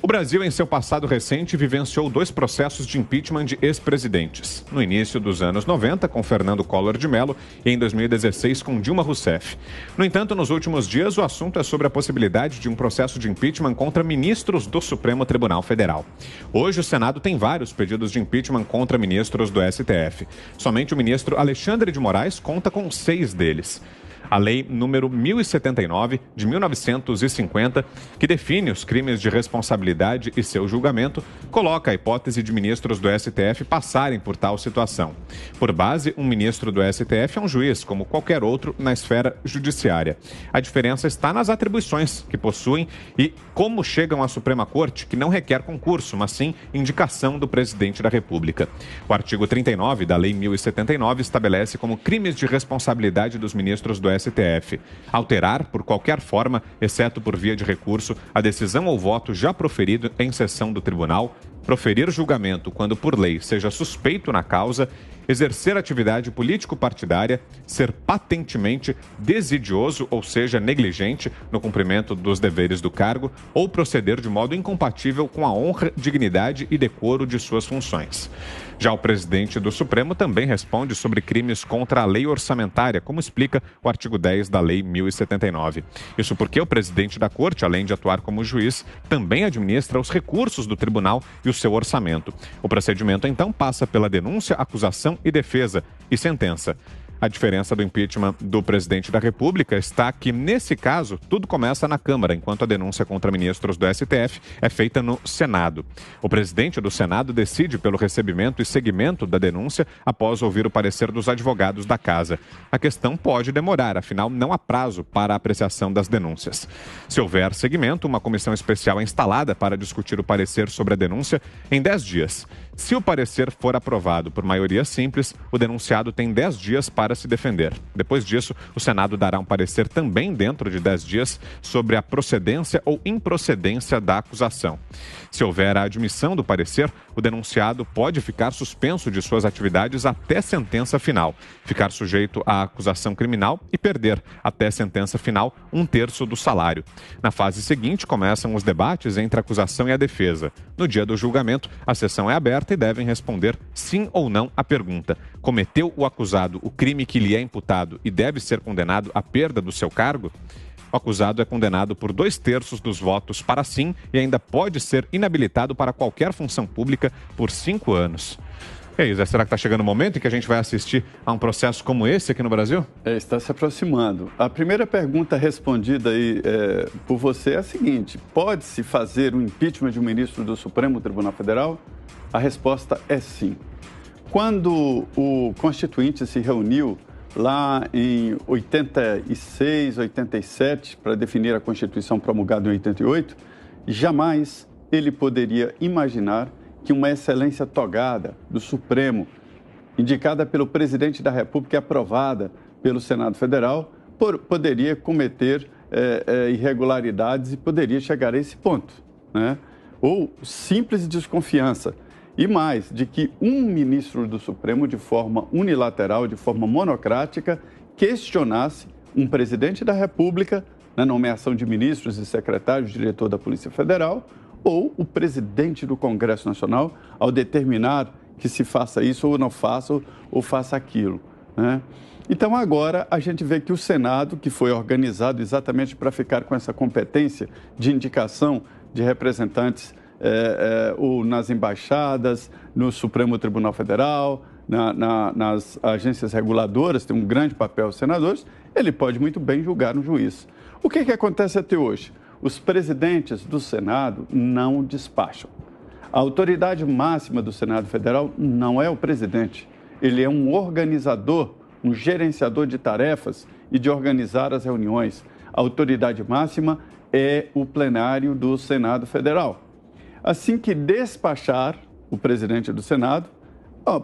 O Brasil, em seu passado recente, vivenciou 2 processos de impeachment de ex-presidentes. No início dos anos 90, com Fernando Collor de Mello, e em 2016, com Dilma Rousseff. No entanto, nos últimos dias, o assunto é sobre a possibilidade de um processo de impeachment contra ministros do Supremo Tribunal Federal. Hoje, o Senado tem vários pedidos de impeachment contra ministros do STF. Somente o ministro Alexandre de Moraes conta com 6 deles. A Lei número 1079, de 1950, que define os crimes de responsabilidade e seu julgamento, coloca a hipótese de ministros do STF passarem por tal situação. Por base, um ministro do STF é um juiz, como qualquer outro na esfera judiciária. A diferença está nas atribuições que possuem e como chegam à Suprema Corte, que não requer concurso, mas sim indicação do presidente da República. O artigo 39 da Lei 1079 estabelece como crimes de responsabilidade dos ministros do STF alterar, por qualquer forma, exceto por via de recurso, a decisão ou voto já proferido em sessão do tribunal, proferir julgamento quando por lei seja suspeito na causa, exercer atividade político-partidária, ser patentemente desidioso, ou seja, negligente no cumprimento dos deveres do cargo, ou proceder de modo incompatível com a honra, dignidade e decoro de suas funções. Já o presidente do Supremo também responde sobre crimes contra a lei orçamentária, como explica o artigo 10 da Lei 1079. Isso porque o presidente da Corte, além de atuar como juiz, também administra os recursos do tribunal e o seu orçamento. O procedimento, então, passa pela denúncia, acusação e defesa e sentença. A diferença do impeachment do presidente da República está que, nesse caso, tudo começa na Câmara, enquanto a denúncia contra ministros do STF é feita no Senado. O presidente do Senado decide pelo recebimento e seguimento da denúncia após ouvir o parecer dos advogados da Casa. A questão pode demorar, afinal, não há prazo para a apreciação das denúncias. Se houver seguimento, uma comissão especial é instalada para discutir o parecer sobre a denúncia em 10 dias. Se o parecer for aprovado por maioria simples, o denunciado tem 10 dias para se defender. Depois disso, o Senado dará um parecer também dentro de 10 dias sobre a procedência ou improcedência da acusação. Se houver a admissão do parecer, o denunciado pode ficar suspenso de suas atividades até sentença final, ficar sujeito à acusação criminal e perder, até sentença final, 1/3 do salário. Na fase seguinte, começam os debates entre a acusação e a defesa. No dia do julgamento, a sessão é aberta e devem responder sim ou não à pergunta: cometeu o acusado o crime que lhe é imputado e deve ser condenado à perda do seu cargo? O acusado é condenado por 2/3 dos votos para sim e ainda pode ser inabilitado para qualquer função pública por 5 anos. E aí, Zé, será que está chegando o momento em que a gente vai assistir a um processo como esse aqui no Brasil? Está se aproximando. A primeira pergunta respondida aí por você é a seguinte: pode-se fazer um impeachment de um ministro do Supremo Tribunal Federal? A resposta é sim. Quando o Constituinte se reuniu lá em 86, 87, para definir a Constituição promulgada em 88, jamais ele poderia imaginar que uma excelência togada do Supremo, indicada pelo presidente da República e aprovada pelo Senado Federal, poderia cometer irregularidades e poderia chegar a esse ponto, né? Ou simples desconfiança. E mais, de que um ministro do Supremo, de forma unilateral, de forma monocrática, questionasse um presidente da República na nomeação de ministros e secretários, diretor da Polícia Federal, ou o presidente do Congresso Nacional, ao determinar que se faça isso ou não faça, ou faça aquilo, né? Então, agora, a gente vê que o Senado, que foi organizado exatamente para ficar com essa competência de indicação de representantes ou nas embaixadas, no Supremo Tribunal Federal, nas agências reguladoras, tem um grande papel os senadores, ele pode muito bem julgar um juiz. O que acontece até hoje? Os presidentes do Senado não despacham. A autoridade máxima do Senado Federal não é o presidente, ele é um organizador, um gerenciador de tarefas e de organizar as reuniões. A autoridade máxima é o plenário do Senado Federal. Assim que despachar o presidente do Senado,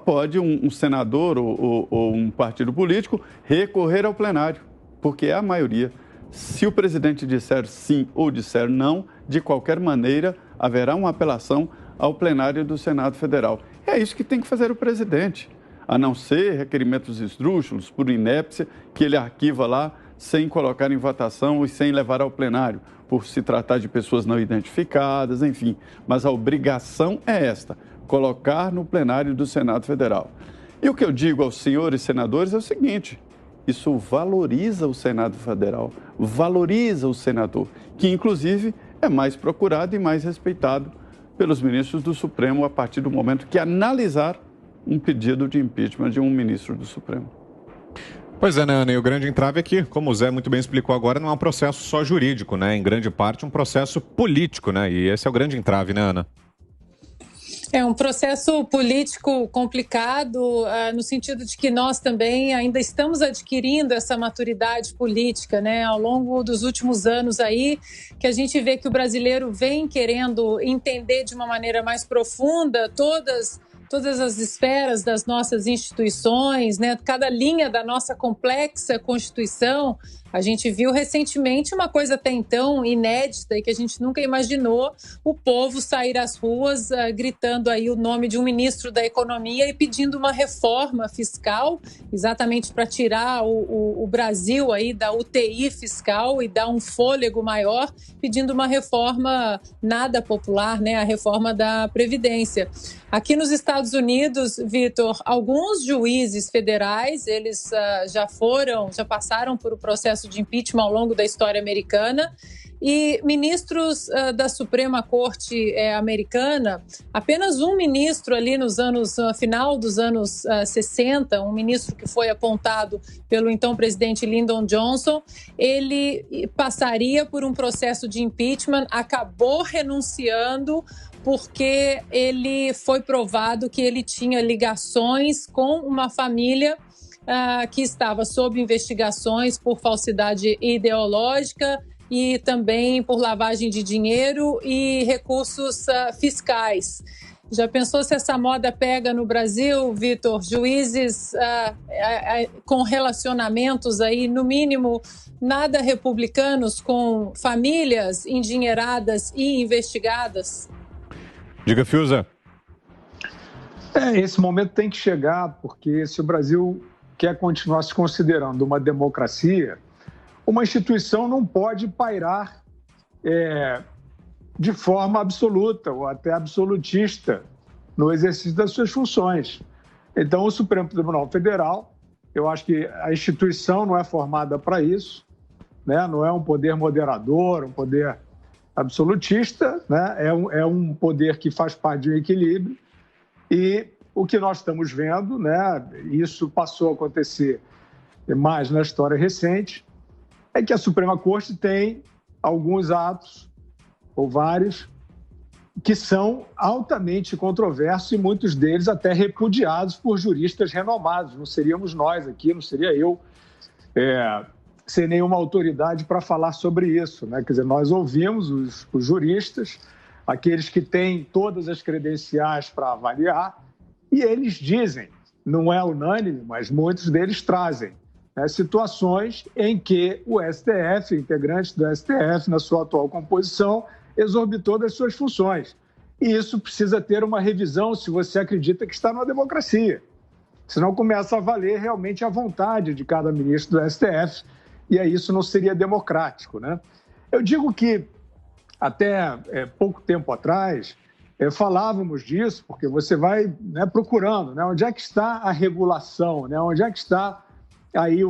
pode um senador ou um partido político recorrer ao plenário, porque é a maioria. Se o presidente disser sim ou disser não, de qualquer maneira, haverá uma apelação ao plenário do Senado Federal. É isso que tem que fazer o presidente, a não ser requerimentos esdrúxulos por inépcia, que ele arquiva lá sem colocar em votação e sem levar ao plenário, por se tratar de pessoas não identificadas, enfim. Mas a obrigação é esta, colocar no plenário do Senado Federal. E o que eu digo aos senhores senadores é o seguinte: isso valoriza o Senado Federal, valoriza o senador, que inclusive é mais procurado e mais respeitado pelos ministros do Supremo a partir do momento que analisar um pedido de impeachment de um ministro do Supremo. Pois é, né, Ana? E o grande entrave é que, como o Zé muito bem explicou agora, não é um processo só jurídico, né? Em grande parte, um processo político, né? E esse é o grande entrave, né, Ana? É um processo político complicado, no sentido de que nós também ainda estamos adquirindo essa maturidade política, né? Ao longo dos últimos anos aí, que a gente vê que o brasileiro vem querendo entender de uma maneira mais profunda todas as esferas das nossas instituições, né? Cada linha da nossa complexa Constituição. A gente viu recentemente uma coisa até então inédita e que a gente nunca imaginou: o povo sair às ruas gritando aí o nome de um ministro da Economia e pedindo uma reforma fiscal, exatamente para tirar o Brasil aí da UTI fiscal e dar um fôlego maior, pedindo uma reforma nada popular, né? A reforma da Previdência. Aqui nos Estados Unidos, Vitor, alguns juízes federais, eles já passaram por o processo de impeachment ao longo da história americana, e ministros da Suprema Corte americana, apenas um ministro ali no final dos anos 60, um ministro que foi apontado pelo então presidente Lyndon Johnson, ele passaria por um processo de impeachment, acabou renunciando porque ele foi provado que ele tinha ligações com uma família que estava sob investigações por falsidade ideológica e também por lavagem de dinheiro e recursos fiscais. Já pensou se essa moda pega no Brasil, Vitor? Juízes com relacionamentos aí, no mínimo, nada republicanos, com famílias endinheiradas e investigadas? Diga, Fiuza. Esse momento tem que chegar, porque se o Brasil quer continuar se considerando uma democracia, uma instituição não pode pairar de forma absoluta ou até absolutista no exercício das suas funções. Então, o Supremo Tribunal Federal, eu acho que a instituição não é formada para isso, né? Não é um poder moderador, um poder absolutista, né? É um poder que faz parte de um equilíbrio, e o que nós estamos vendo, né? Isso passou a acontecer mais na história recente, é que a Suprema Corte tem alguns atos, ou vários, que são altamente controversos e muitos deles até repudiados por juristas renomados. Não seríamos nós aqui, não seria eu, sem nenhuma autoridade para falar sobre isso, né? Quer dizer, nós ouvimos os juristas, aqueles que têm todas as credenciais para avaliar, e eles dizem, não é unânime, mas muitos deles trazem, né, situações em que o STF, integrantes do STF, na sua atual composição, exorbitou das suas funções. E isso precisa ter uma revisão se você acredita que está numa democracia. Senão começa a valer realmente a vontade de cada ministro do STF, e aí isso não seria democrático, né? Eu digo que até pouco tempo atrás falávamos disso, porque você vai, né, procurando, né, onde é que está a regulação, né, onde é que está aí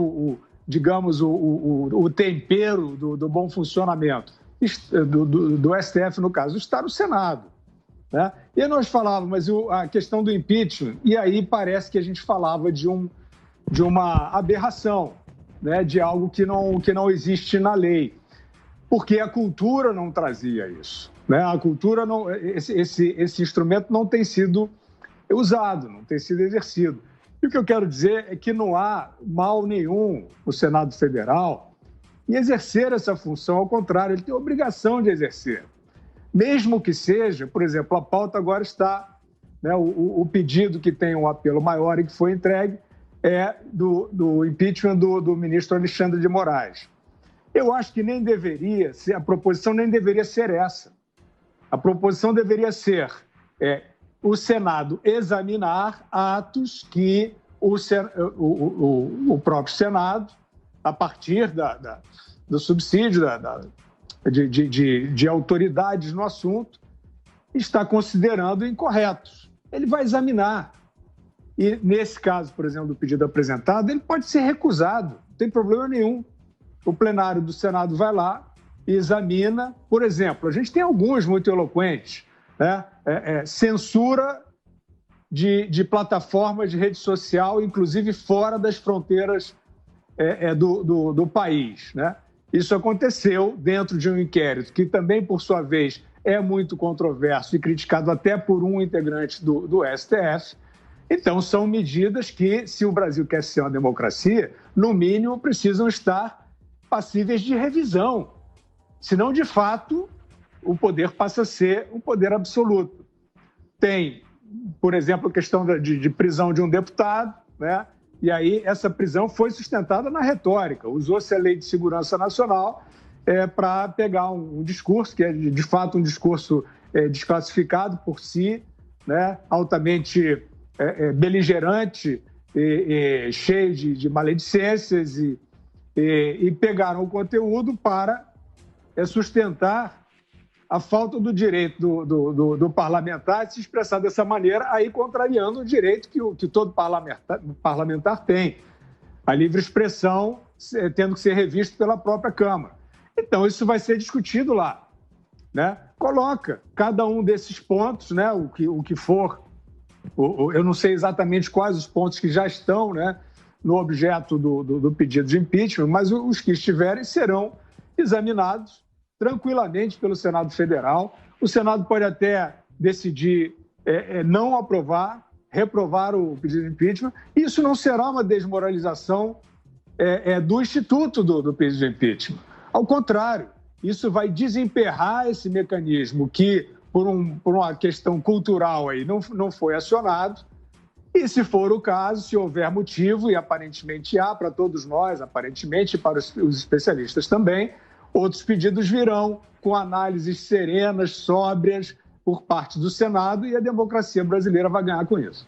digamos, o tempero do bom funcionamento do STF, no caso, está no Senado, né? E nós falávamos, mas a questão do impeachment, e aí parece que a gente falava de uma aberração, né, de algo que não existe na lei, porque a cultura não trazia isso, né? A cultura não, esse instrumento não tem sido usado, não tem sido exercido. E o que eu quero dizer é que não há mal nenhum no Senado Federal em exercer essa função, ao contrário, ele tem a obrigação de exercer. Mesmo que seja, por exemplo, a pauta agora está, né, o pedido que tem um apelo maior e que foi entregue é do impeachment do ministro Alexandre de Moraes. Eu acho que nem deveria ser, a proposição nem deveria ser essa. A proposição deveria ser o Senado examinar atos que o próprio Senado, a partir do subsídio de autoridades no assunto, está considerando incorretos. Ele vai examinar. E, nesse caso, por exemplo, do pedido apresentado, ele pode ser recusado, não tem problema nenhum. O plenário do Senado vai lá e examina. Por exemplo, a gente tem alguns muito eloquentes, né? Censura de plataformas de rede social, inclusive fora das fronteiras do país, né? Isso aconteceu dentro de um inquérito que também, por sua vez, é muito controverso e criticado até por um integrante do STF. Então, são medidas que, se o Brasil quer ser uma democracia, no mínimo precisam estar passíveis de revisão. Senão, de fato, o poder passa a ser um poder absoluto. Tem, por exemplo, a questão de prisão de um deputado, né? E aí essa prisão foi sustentada na retórica. Usou-se a Lei de Segurança Nacional para pegar um discurso que é, de fato, um discurso desclassificado por si, né? Altamente beligerante, cheio de maledicências, e pegaram o conteúdo para sustentar a falta do direito do parlamentar de se expressar dessa maneira, aí contrariando o direito que todo parlamentar tem, a livre expressão tendo que ser revisto pela própria Câmara. Então, isso vai ser discutido lá, né? Coloca cada um desses pontos, né? O que for, eu não sei exatamente quais os pontos que já estão, né, no objeto do pedido de impeachment, mas os que estiverem serão examinados tranquilamente pelo Senado Federal. O Senado pode até decidir não aprovar, reprovar o pedido de impeachment. Isso não será uma desmoralização do instituto do pedido de impeachment. Ao contrário, isso vai desemperrar esse mecanismo que, por uma questão cultural, aí, não foi acionado. E, se for o caso, se houver motivo, e aparentemente há para todos nós, aparentemente para os especialistas também, outros pedidos virão com análises serenas, sóbrias, por parte do Senado, e a democracia brasileira vai ganhar com isso.